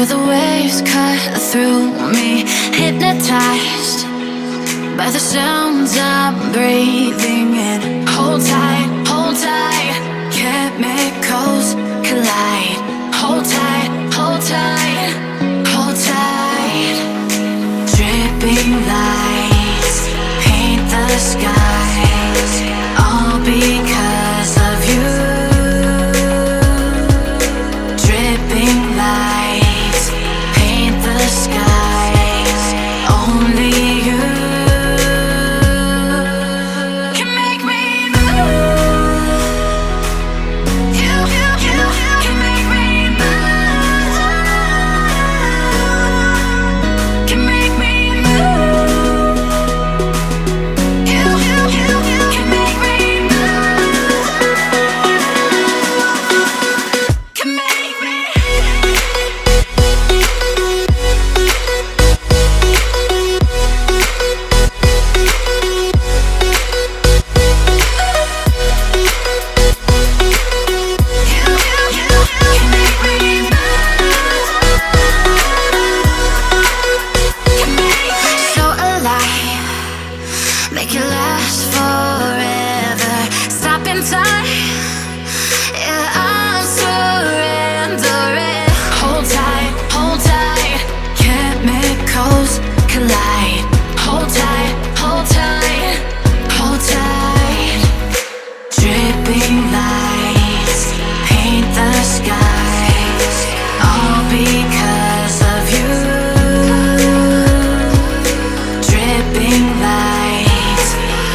Feel the waves cut through me, hypnotized by the sounds I'm breathing in. Hold tight, chemicals collide. Hold tight, hold tight, hold tight. Dripping lights paint the skies, all because of you. Dripping lights paint the skies, only you can make me move. You can make me move. Can make me move. You can make me move. Can make me. So alive, make it last forever. Stop in time, yeah, I'm surrendering. Hold tight, chemicals collide. Hold tight, hold tight, hold tight. Dripping lights paint the skies, all because of you. Dripping lights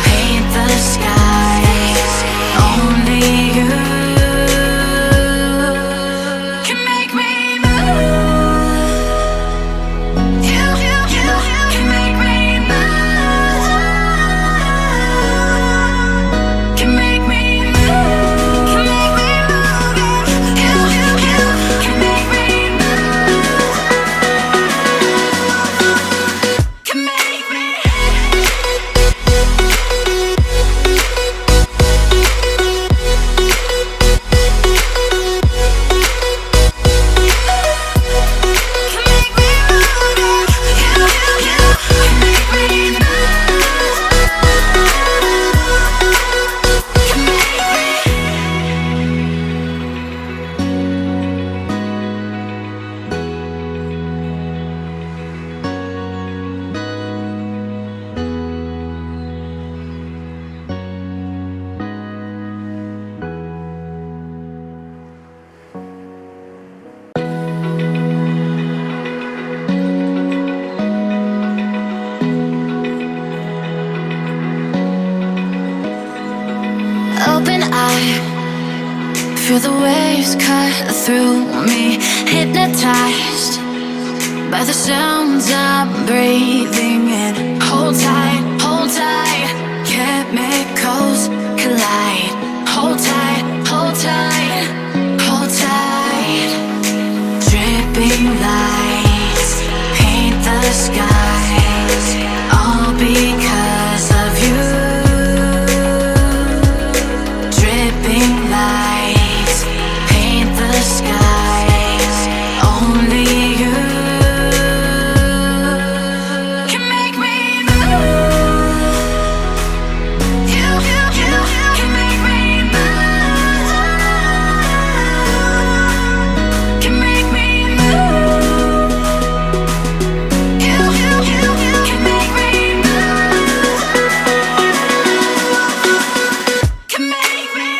paint the skies, only you can make me move. You can make me move. Can make me move. Can make me move. You can make me move. Can make me. Open eye, feel the waves cut through me, hypnotized by the sounds I'm breathing in. Hold tight, chemicals collide. Hold tight, hold tight, hold tight. Dripping lights paint the skies, all because of you. Dripping lights paint the skies, only you can make me move. You can make me move. Can make me move. You can make me move. Can make me.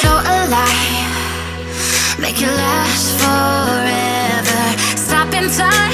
So alive, make it last forever. Stop in time,